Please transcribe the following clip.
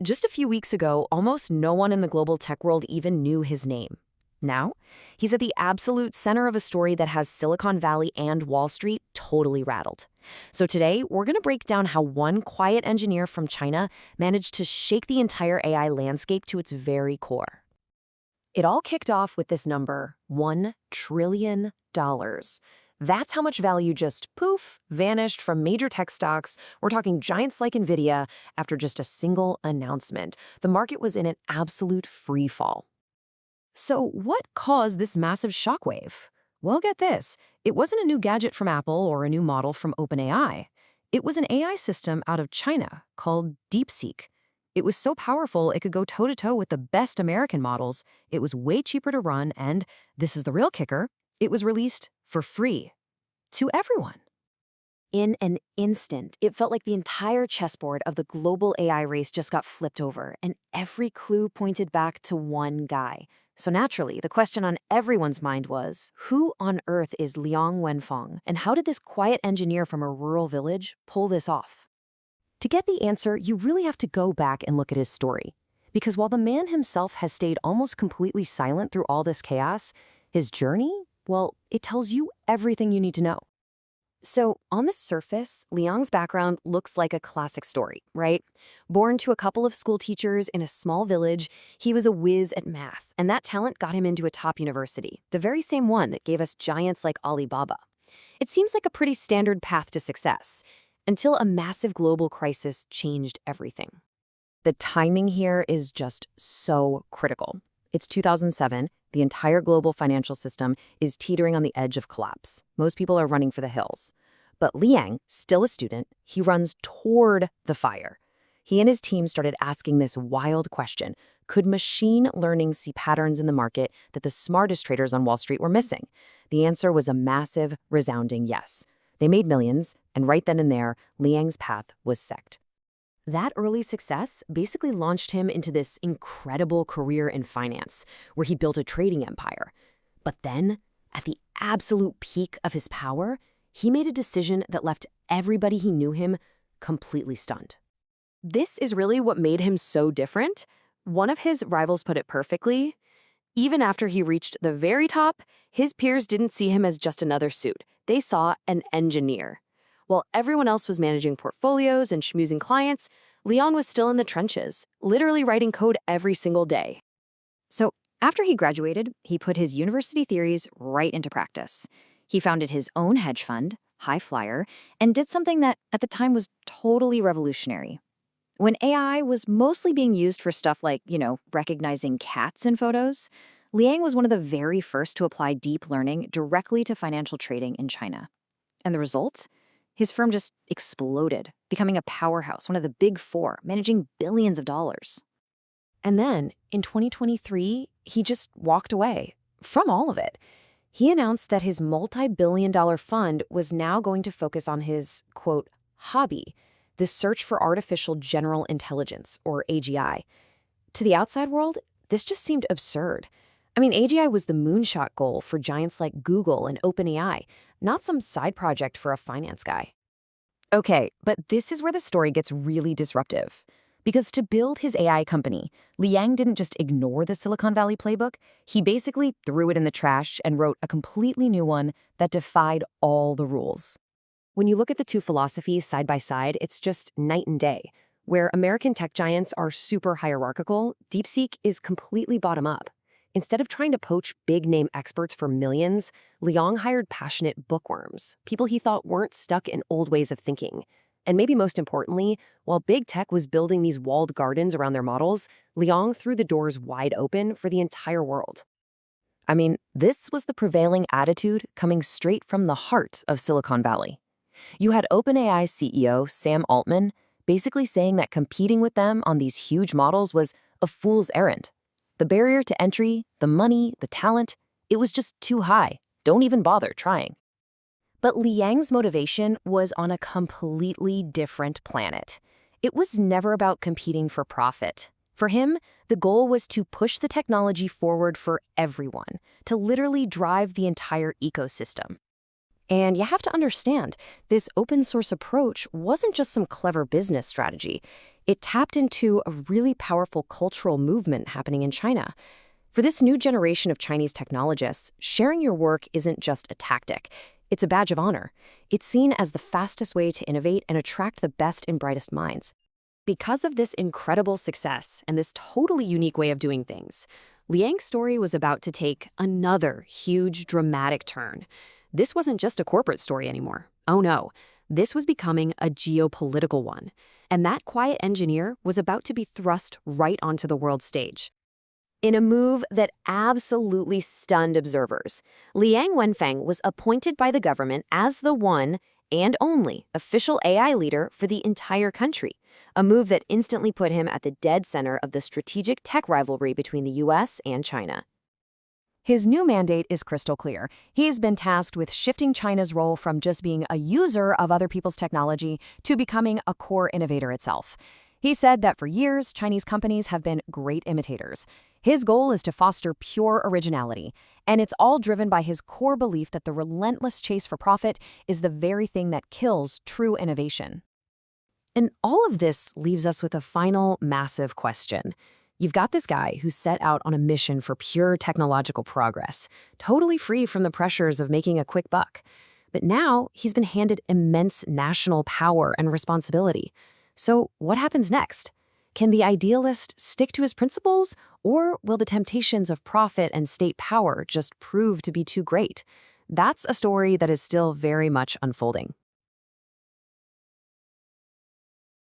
Just a few weeks ago, almost no one in the global tech world even knew his name. Now, he's at the absolute center of a story that has Silicon Valley and Wall Street totally rattled. So today, we're going to break down how one quiet engineer from China managed to shake the entire AI landscape to its very core. It all kicked off with this number, $1 trillion. That's how much value just poof, vanished from major tech stocks. We're talking giants like NVIDIA after just a single announcement. The market was in an absolute free fall. So what caused this massive shockwave? Well, get this. It wasn't a new gadget from Apple or a new model from OpenAI. It was an AI system out of China called DeepSeek. It was so powerful it could go toe-to-toe with the best American models. It was way cheaper to run, and this is the real kicker, it was released for free to everyone. In an instant, it felt like the entire chessboard of the global AI race just got flipped over, and every clue pointed back to one guy. So naturally, the question on everyone's mind was, who on earth is Liang Wenfeng, and how did this quiet engineer from a rural village pull this off? To get the answer, you really have to go back and look at his story. Because while the man himself has stayed almost completely silent through all this chaos, his journey, well, it tells you everything you need to know. So, on the surface, Liang's background looks like a classic story, right? Born to a couple of school teachers in a small village, he was a whiz at math, and that talent got him into a top university, the very same one that gave us giants like Alibaba. It seems like a pretty standard path to success, until a massive global crisis changed everything. The timing here is just so critical. It's 2007. The entire global financial system is teetering on the edge of collapse. Most people are running for the hills. But Liang, still a student, he runs toward the fire. He and his team started asking this wild question. Could machine learning see patterns in the market that the smartest traders on Wall Street were missing? The answer was a massive, resounding yes. They made millions, and right then and there, Liang's path was set. That early success basically launched him into this incredible career in finance, where he built a trading empire. But then, at the absolute peak of his power, he made a decision that left everybody who knew him completely stunned. This is really what made him so different. One of his rivals put it perfectly. Even after he reached the very top, his peers didn't see him as just another suit. They saw an engineer. While everyone else was managing portfolios and schmoozing clients, Liang was still in the trenches, literally writing code every single day. So after he graduated, he put his university theories right into practice. He founded his own hedge fund, High Flyer, and did something that at the time was totally revolutionary. When AI was mostly being used for stuff like, recognizing cats in photos, Liang was one of the very first to apply deep learning directly to financial trading in China. And the result? His firm just exploded, becoming a powerhouse, one of the big four, managing billions of dollars. And then, in 2023, he just walked away from all of it. He announced that his multi-billion-dollar fund was now going to focus on his, quote, hobby, the search for artificial general intelligence, or AGI. To the outside world, this just seemed absurd. I mean, AGI was the moonshot goal for giants like Google and OpenAI, not some side project for a finance guy. Okay, but this is where the story gets really disruptive. Because to build his AI company, Liang didn't just ignore the Silicon Valley playbook, he basically threw it in the trash and wrote a completely new one that defied all the rules. When you look at the two philosophies side by side, it's just night and day. Where American tech giants are super hierarchical, DeepSeek is completely bottom-up. Instead of trying to poach big-name experts for millions, Liang hired passionate bookworms, people he thought weren't stuck in old ways of thinking. And maybe most importantly, while big tech was building these walled gardens around their models, Liang threw the doors wide open for the entire world. I mean, this was the prevailing attitude coming straight from the heart of Silicon Valley. You had OpenAI CEO Sam Altman basically saying that competing with them on these huge models was a fool's errand. The barrier to entry, the money, the talent, it was just too high. Don't even bother trying. But Liang's motivation was on a completely different planet. It was never about competing for profit. For him, the goal was to push the technology forward for everyone, to literally drive the entire ecosystem. And you have to understand, this open source approach wasn't just some clever business strategy. It tapped into a really powerful cultural movement happening in China. For this new generation of Chinese technologists, sharing your work isn't just a tactic. It's a badge of honor. It's seen as the fastest way to innovate and attract the best and brightest minds. Because of this incredible success and this totally unique way of doing things, Liang's story was about to take another huge, dramatic turn. This wasn't just a corporate story anymore. Oh no, this was becoming a geopolitical one. And that quiet engineer was about to be thrust right onto the world stage. In a move that absolutely stunned observers, Liang Wenfeng was appointed by the government as the one and only official AI leader for the entire country, a move that instantly put him at the dead center of the strategic tech rivalry between the US and China. His new mandate is crystal clear. He's been tasked with shifting China's role from just being a user of other people's technology to becoming a core innovator itself. He said that for years, Chinese companies have been great imitators. His goal is to foster pure originality, and it's all driven by his core belief that the relentless chase for profit is the very thing that kills true innovation. And all of this leaves us with a final massive question. You've got this guy who set out on a mission for pure technological progress, totally free from the pressures of making a quick buck. But now he's been handed immense national power and responsibility. So what happens next? Can the idealist stick to his principles, or will the temptations of profit and state power just prove to be too great? That's a story that is still very much unfolding.